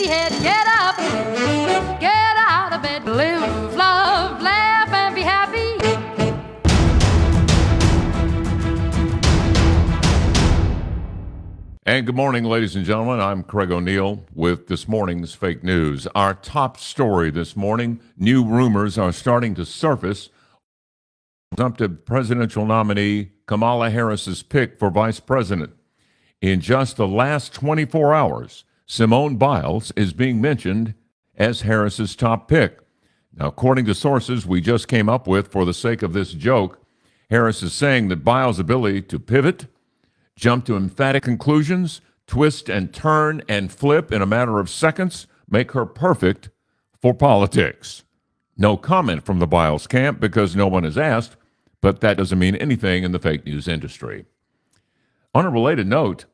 head. Get up, get out of bed. Live, love, laugh, and be happy. And good morning, ladies and gentlemen. I'm Craig O'Neill with this morning's fake news. Our top story this morning, new rumors are starting to surface. Presumptive presidential nominee Kamala Harris's pick for vice president. In just the last 24 hours, Simone Biles is being mentioned as Harris's top pick. Now, according to sources we just came up with for the sake of this joke, Harris is saying that Biles' ability to pivot, jump to emphatic conclusions, twist and turn and flip in a matter of seconds make her perfect for politics. No comment from the Biles camp because no one has asked, but that doesn't mean anything in the fake news industry. On a related note,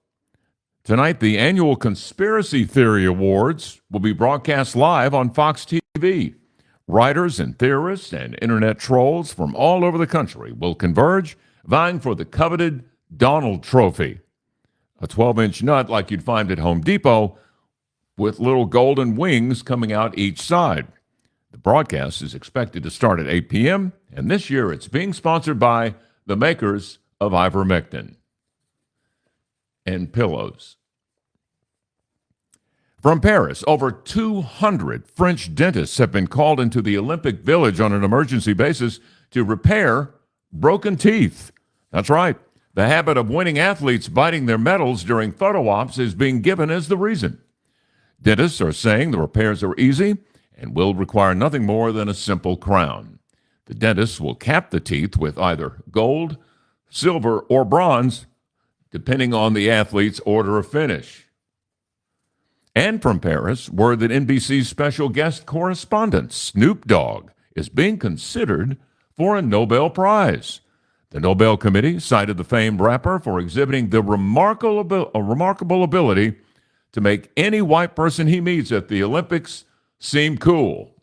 tonight the annual Conspiracy Theory Awards will be broadcast live on Fox TV. Writers and theorists and internet trolls from all over the country will converge, vying for the coveted Donald Trophy, a 12-inch nut like you'd find at Home Depot with little golden wings coming out each side. The broadcast is expected to start at 8 p.m., and this year it's being sponsored by the makers of ivermectin and pillows. From Paris, over 200 French dentists have been called into the Olympic Village on an emergency basis to repair broken teeth. That's right. The habit of winning athletes biting their medals during photo ops is being given as the reason. Dentists are saying the repairs are easy and will require nothing more than a simple crown. The dentists will cap the teeth with either gold, silver, or bronze, depending on the athlete's order of finish. And from Paris, word that NBC's special guest correspondent, Snoop Dogg, is being considered for a Nobel Prize. The Nobel Committee cited the famed rapper for exhibiting the remarkable ability to make any white person he meets at the Olympics seem cool.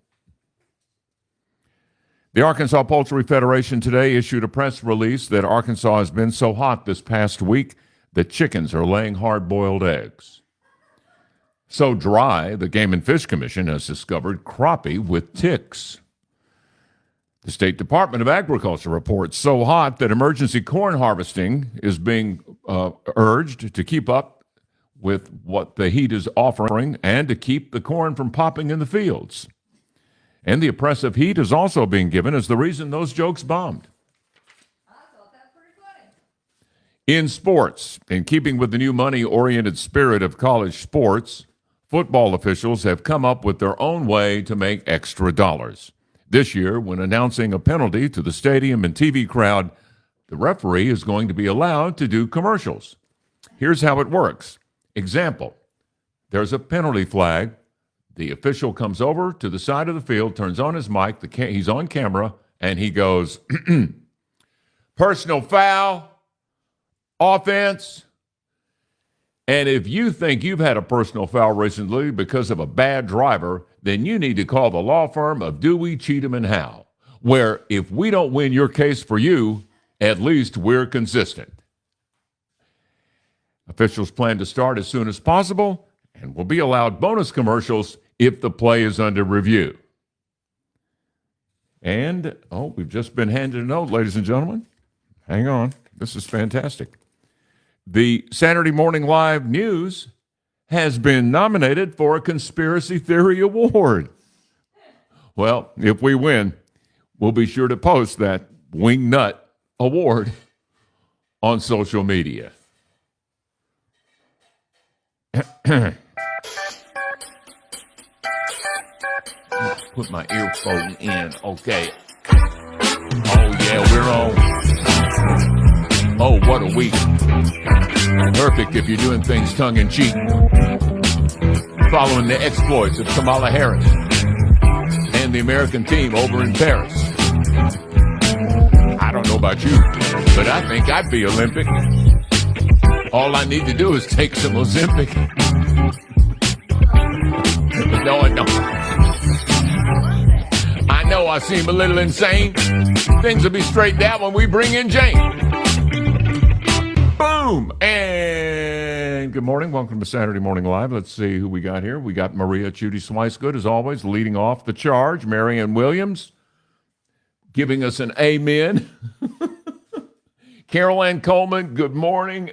The Arkansas Poultry Federation today issued a press release that Arkansas has been so hot this past week that chickens are laying hard-boiled eggs. So dry, the Game and Fish Commission has discovered crappie with ticks. The State Department of Agriculture reports so hot that emergency corn harvesting is being urged to keep up with what the heat is offering and to keep the corn from popping in the fields. And the oppressive heat is also being given as the reason those jokes bombed. I thought that pretty funny. In sports, in keeping with the new money-oriented spirit of college sports, football officials have come up with their own way to make extra dollars. This year, when announcing a penalty to the stadium and TV crowd, the referee is going to be allowed to do commercials. Here's how it works. Example, there's a penalty flag. The official comes over to the side of the field, turns on his mic, he's on camera, and he goes, personal foul, offense. And if you think you've had a personal foul recently because of a bad driver, then you need to call the law firm of Dewey, Cheatham, and Howe, where if we don't win your case for you, at least we're consistent. Officials plan to start as soon as possible and will be allowed bonus commercials if the play is under review. And, we've just been handed a note, ladies and gentlemen. Hang on. This is fantastic. The Saturday Morning Live News has been nominated for a Conspiracy Theory Award. Well, if we win, we'll be sure to post that Wingnut Award on social media. Put my earphone in. Okay. Oh, yeah, we're on. Oh, what a week. Perfect if you're doing things tongue-in-cheek. Following the exploits of Kamala Harris and the American team over in Paris. I don't know about you, but I think I'd be Olympic. All I need to do is take some Ozempic. No, I don't. I know I seem a little insane. Things will be straightened out when we bring in Jane. Boom! And good morning. Welcome to Saturday Morning Live. Let's see who we got here. We got Maria Judy Swicegood, as always, leading off the charge. Marianne Williams giving us an amen. Carol Ann Coleman, good morning.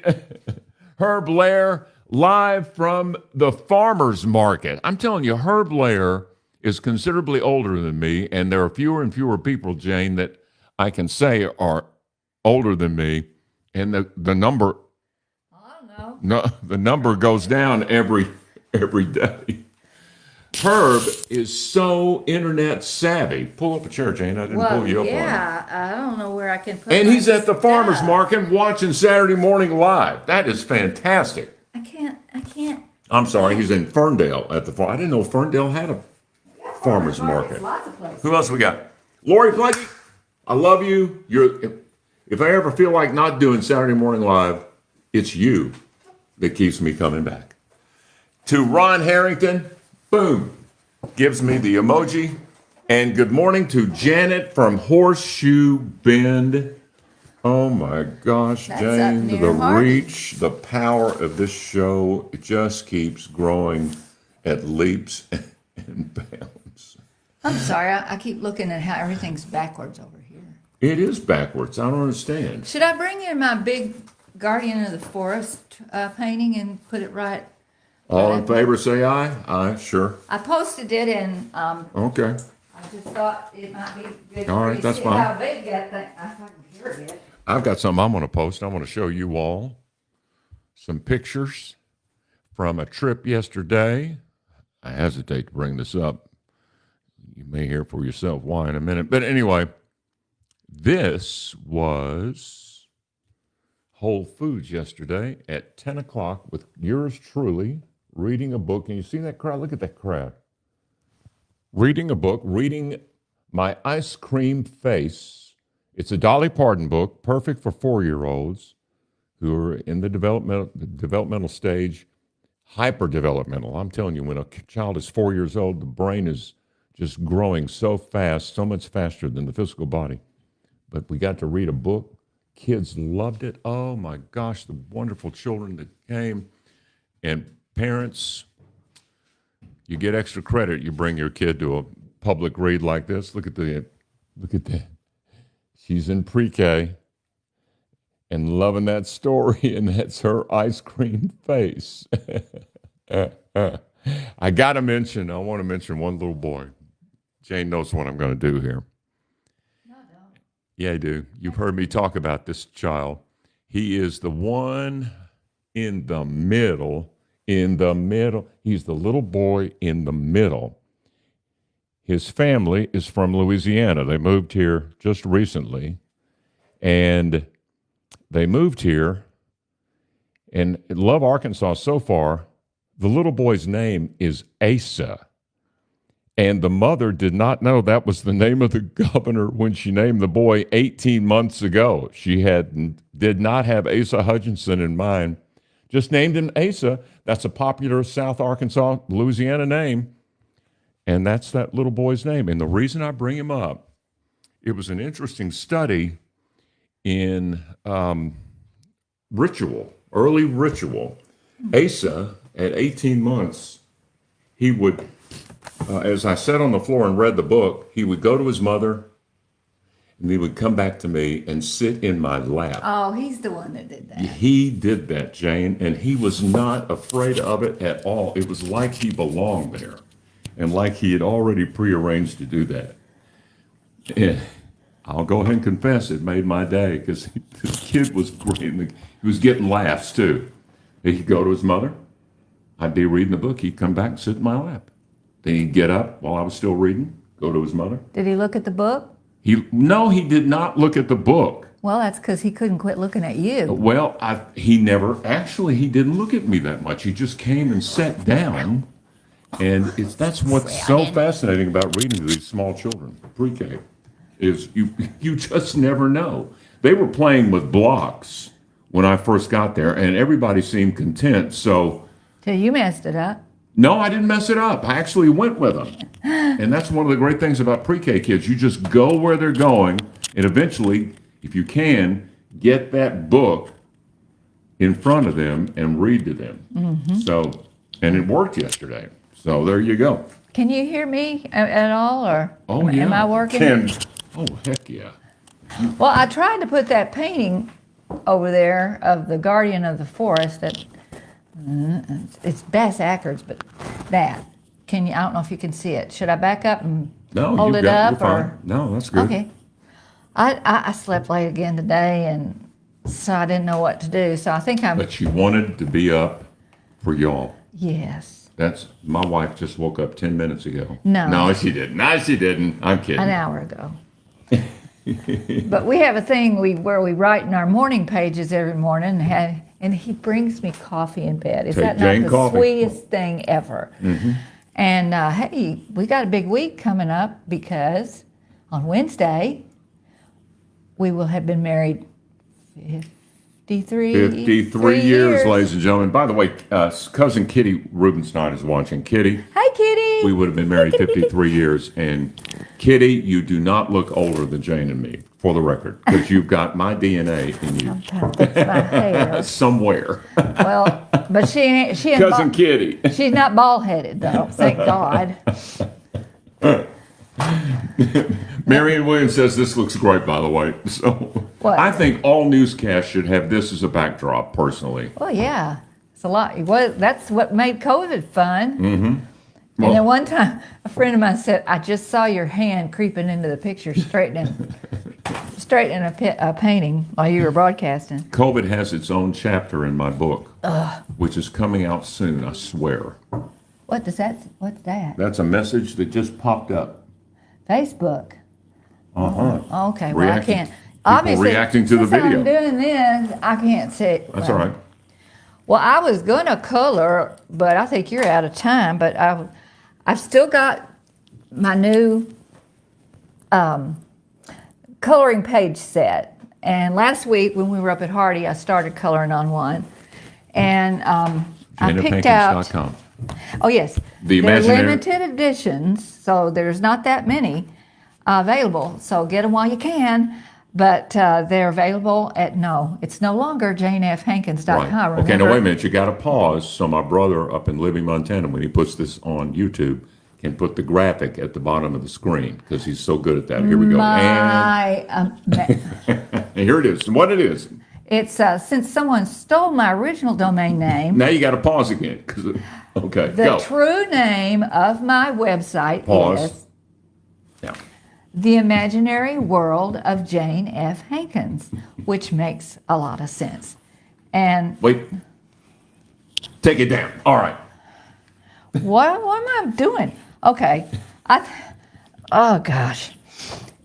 Herb Lair, live from the farmer's market. I'm telling you, Herb Lair is considerably older than me, and there are fewer and fewer people, Jane, that I can say are older than me. And the number, I don't know. no, the number goes down every day. Herb is so internet savvy. Pull up a chair, Jane. I didn't pull you up on it. Yeah, I don't know where I can put. And my he's at the farmer's stuff. market watching Saturday Morning Live. That is fantastic. I can't. I'm sorry, he's in Ferndale at the farm. I didn't know Ferndale had a farmer's market. Lots of places. Who else we got? Lori Plunkett, I love you. If I ever feel like not doing Saturday Morning Live, it's you that keeps me coming back. To Ron Harrington, boom, gives me the emoji. And good morning to Janet from Horseshoe Bend. Oh my gosh, That's Jane, up the near Hardy. reach, the power of this show, it just keeps growing at leaps and bounds. I'm sorry. I keep looking at how everything's backwards over here. It is backwards. I don't understand. Should I bring in my big Guardian of the Forest painting and put it right? All in favor, say aye. Aye, sure. I posted it and Okay. I just thought it might be good All for right, you to that's see fine. how big that thing. I can hear it. I've got something I'm going to post. I want to show you all some pictures from a trip yesterday. I hesitate to bring this up. You may hear for yourself why in a minute. But anyway, this was Whole Foods yesterday at 10 o'clock with yours truly reading a book. And you see that crowd? Look at that crowd. Reading a book, reading My Ice Cream Face. It's a Dolly Parton book, perfect for 4-year-olds who are in the developmental stage, hyper-developmental. I'm telling you, when a child is 4 years old, the brain is just growing so fast, so much faster than the physical body. But we got to read a book. Kids loved it. Oh, my gosh, the wonderful children that came. And parents, you get extra credit. You bring your kid to a public read like this. Look at that. She's in pre-K and loving that story, and that's her ice cream face. I want to mention one little boy. Jane knows what I'm going to do here. No, I don't. Yeah, I do. You've heard me talk about this child. He is the one in the middle. He's the little boy in the middle. His family is from Louisiana. They moved here just recently. And they moved here and love Arkansas so far. The little boy's name is Asa. And the mother did not know that was the name of the governor when she named the boy 18 months ago. She did not have Asa Hutchinson in mind. Just named him Asa. That's a popular South Arkansas, Louisiana name. And that's that little boy's name. And the reason I bring him up, it was an interesting study in early ritual. Asa, at 18 months, he would, as I sat on the floor and read the book, he would go to his mother, and he would come back to me and sit in my lap. Oh, he's the one that did that. He did that, Jane, and he was not afraid of it at all. It was like he belonged there, and like he had already prearranged to do that. And I'll go ahead and confess, it made my day, because the kid was great. He was getting laughs, too. He'd go to his mother. I'd be reading the book. He'd come back and sit in my lap. Then he'd get up while I was still reading, go to his mother. Did he look at the book? No, he did not look at the book. Well, that's because he couldn't quit looking at you. Well, he didn't look at me that much. He just came and sat down. And that's what's so fascinating about reading to these small children, pre-K, is you just never know. They were playing with blocks when I first got there, and everybody seemed content. So You messed it up. no, I didn't mess it up. I actually went with them. And that's one of the great things about pre-K kids. You just go where they're going, and eventually, if you can, get that book in front of them and read to them. So, and it worked yesterday. So there you go. Can you hear me at all, or am I working? Oh, heck yeah. Well, I tried to put that painting over there of the guardian of the forest. That it's Bass Ackards, but that can you? I don't know if you can see it. Should I back up and hold it up, you're or fine. No, that's good. okay? I slept late again today, and so I didn't know what to do. So I think I'm. But you wanted to be up for y'all. Yes. That's my wife just woke up 10 minutes ago. No, she didn't. No, she didn't. I'm kidding. An hour ago. But we have a thing where we write in our morning pages every morning, and he brings me coffee in bed. Is that not the sweetest thing ever? Mm-hmm. And hey, we got a big week coming up because on Wednesday we will have been married 53 years, ladies and gentlemen. By the way, cousin Kitty Rubenstein is watching. Kitty. Hi, Kitty. We would have been married 53 years. And Kitty, you do not look older than Jane and me, for the record, because you've got my DNA in you. That's my hair. Somewhere. Well, but she ain't Cousin Kitty. She's not bald-headed, though, thank God. Marion Williams says this looks great, by the way. So what? I think all newscasts should have this as a backdrop, personally. Well, yeah, it's a lot. That's what made COVID fun. Mm-hmm. And then one time, a friend of mine said, "I just saw your hand creeping into the picture, straightening a painting while you were broadcasting." COVID has its own chapter in my book, which is coming out soon, I swear. What's that? That's a message that just popped up. Facebook. Uh-huh. Okay, well, I can't. People Obviously, reacting to the since video. I'm doing this, I can't see it. That's all right. Well, I was going to color, but I think you're out of time. But I've still got my new coloring page set. And last week when we were up at Hardy, I started coloring on one. And I picked out... Oh, yes. They're limited editions, so there's not that many available. So get them while you can. But they're available it's no longer janefhankins.com. Right. Okay, now wait a minute. You got to pause so my brother up in Libby, Montana, when he puts this on YouTube, can put the graphic at the bottom of the screen because he's so good at that. Here we go. And here it is. What it is. It's since someone stole my original domain name. Now you got to pause again. Okay, the true name of my website is The Imaginary World of Jane F. Hankins, which makes a lot of sense. And wait, take it down. All right. What am I doing? Okay. Oh gosh.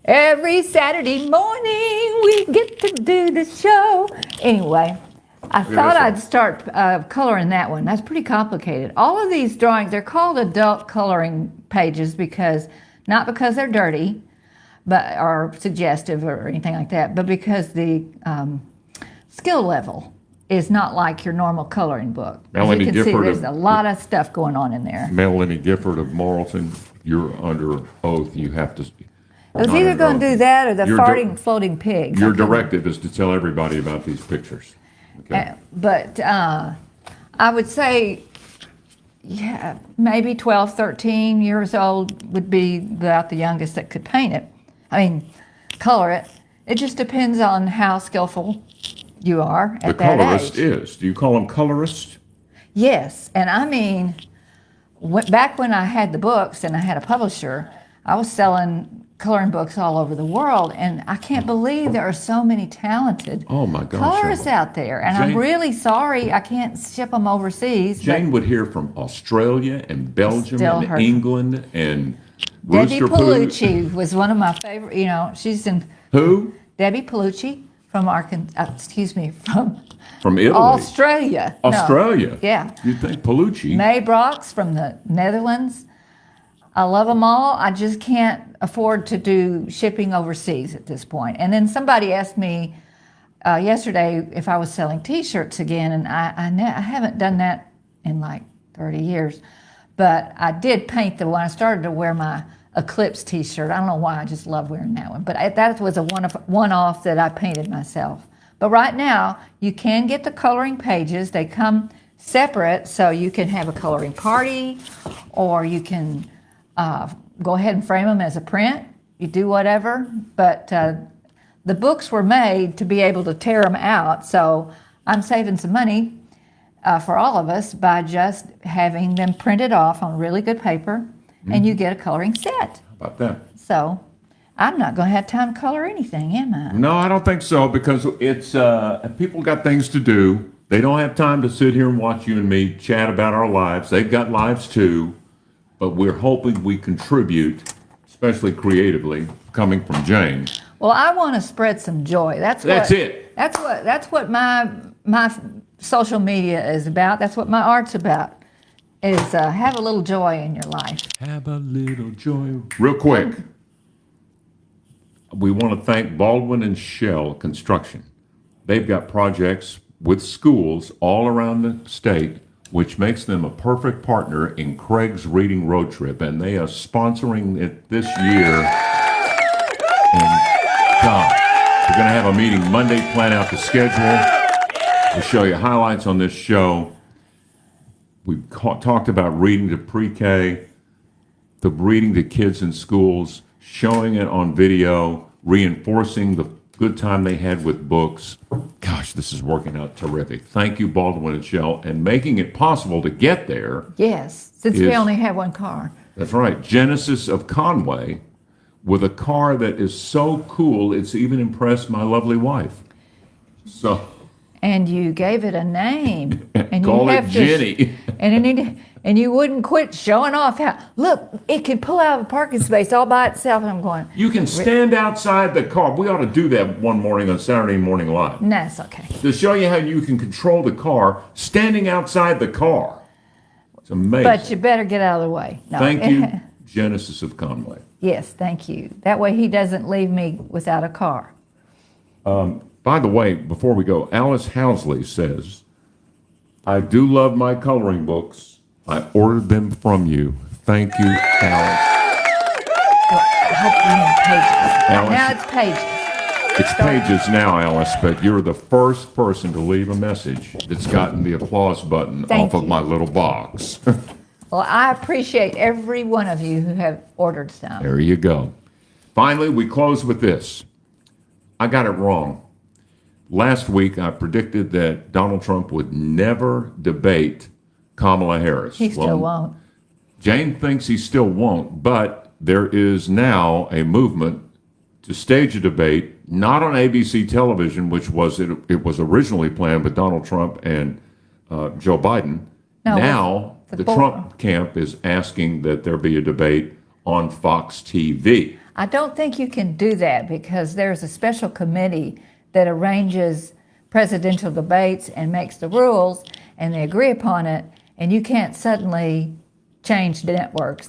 Every Saturday morning we get to do the show. Anyway, I thought I'd start coloring that one. That's pretty complicated. All of these drawings, they're called adult coloring pages not because they're dirty, but or suggestive or anything like that, but because the skill level is not like your normal coloring book. Melanie you can Gifford see there's a lot of stuff going on in there. Melanie Gifford of Morrilton, you're under oath. You have to... I was either going to do that or the farting floating pigs. Your directive is to tell everybody about these pictures. Okay. But I would say, maybe 12, 13 years old would be about the youngest that could paint it. Color it. It just depends on how skillful you are at that age. The colorist is. Do you call them colorists? Yes. And back when I had the books and I had a publisher, I was selling coloring books all over the world, and I can't believe there are so many talented colorists out there. And I'm really sorry I can't ship them overseas. Jane would hear from Australia and Belgium and England and Debbie Palucci was one of my favorite. She's in who? Debbie Palucci from from Italy, Australia. Australia. No. Yeah. You think Palucci? May Brox from the Netherlands. I love them all. I just can't afford to do shipping overseas at this point. And then somebody asked me yesterday if I was selling T-shirts again, and I haven't done that in like 30 years. But I did paint when I started to wear my Eclipse T-shirt. I don't know why, I just love wearing that one. But that was a one-off that I painted myself. But right now, you can get the coloring pages. They come separate, so you can have a coloring party, or you can go ahead and frame them as a print. You do whatever. But the books were made to be able to tear them out, so I'm saving some money for all of us by just having them printed off on really good paper, and you get a coloring set. How about that? So I'm not going to have time to color anything, am I? No, I don't think so, because it's people got things to do. They don't have time to sit here and watch you and me chat about our lives. They've got lives too, but we're hoping we contribute, especially creatively, coming from Jane. Well, I want to spread some joy. That's it. That's what my social media is about. That's what my art's about. Is have a little joy in your life. Have a little joy. Real quick, we want to thank Baldwin and Shell Construction. They've got projects with schools all around the state, which makes them a perfect partner in Craig's Reading Road Trip, and they are sponsoring it this year. And God, we're going to have a meeting Monday, plan out the schedule. We'll show you highlights on this show. We've talked about reading to pre-K, the reading to kids in schools, showing it on video, reinforcing the good time they had with books. Gosh, this is working out terrific. Thank you, Baldwin and Shell, and making it possible to get there. Yes, since we only have one car. That's right. Genesis of Conway, with a car that is so cool, it's even impressed my lovely wife. So... And you gave it a name. And call you it have Jenny. And you wouldn't quit showing off how, look, it can pull out of a parking space all by itself. And I'm going, You can stand outside the car. We ought to do that one morning on Saturday Morning Live. no, it's okay. To show you how you can control the car standing outside the car. It's amazing. But you better get out of the way. No. Thank you, Genesis of Conway. Yes, thank you. That way he doesn't leave me without a car. By the way, before we go, Alice Housley says, I do love my coloring books. I ordered them from you. Thank you, Alice. I hope you have pages. Alice. Now it's pages. It's pages now, Alice, but you're the first person to leave a message that's gotten the applause button Thank off of you. my little box. Well, I appreciate every one of you who have ordered some. There you go. Finally, we close with this. I got it wrong. Last week, I predicted that Donald Trump would never debate Kamala Harris. He still won't. Jane thinks he still won't, but there is now a movement to stage a debate, not on ABC television, which was it was originally planned with Donald Trump and Joe Biden. No, now the Trump camp is asking that there be a debate on Fox TV. I don't think you can do that because there's a special committee that arranges presidential debates and makes the rules, and they agree upon it, and you can't suddenly change the networks.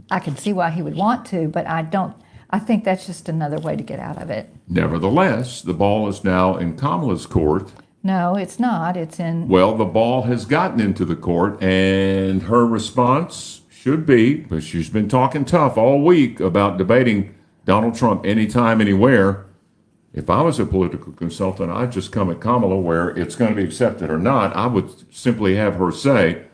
I can see why he would want to, but I think that's just another way to get out of it. Nevertheless, the ball is now in Kamala's court. No, it's not. It's in... Well, the ball has gotten into the court, and her response should be, but she's been talking tough all week about debating Donald Trump anytime, anywhere. If I was a political consultant, I'd just come at Kamala where it's going to be accepted or not. I would simply have her say,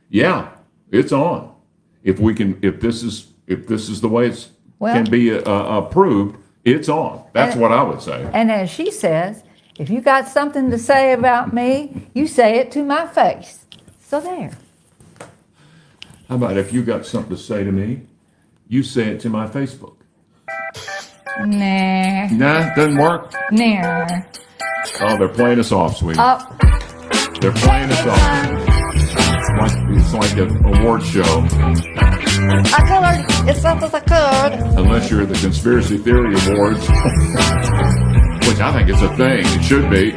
yeah, it's on. If this is the way it can be approved, it's on. That's what I would say. And as she says, if you got something to say about me, you say it to my face. So there. How about if you got something to say to me, you say it to my Facebook? Nah. Nah, doesn't work? Nah. Oh, they're playing us off, sweetie. Oh. They're playing us off. It's like an award show. I colored as fast as I could. Unless you're at the Conspiracy Theory Awards, which I think is a thing. It should be.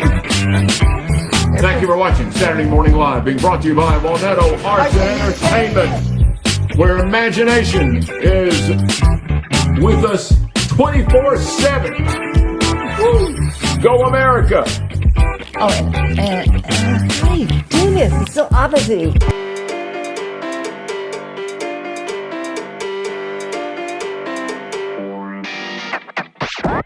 Thank you for watching Saturday Morning Live, being brought to you by Walnetto Arts and Entertainment, where imagination is with us 24/7. Go America! Oh, and how do you do this? It's so opposite.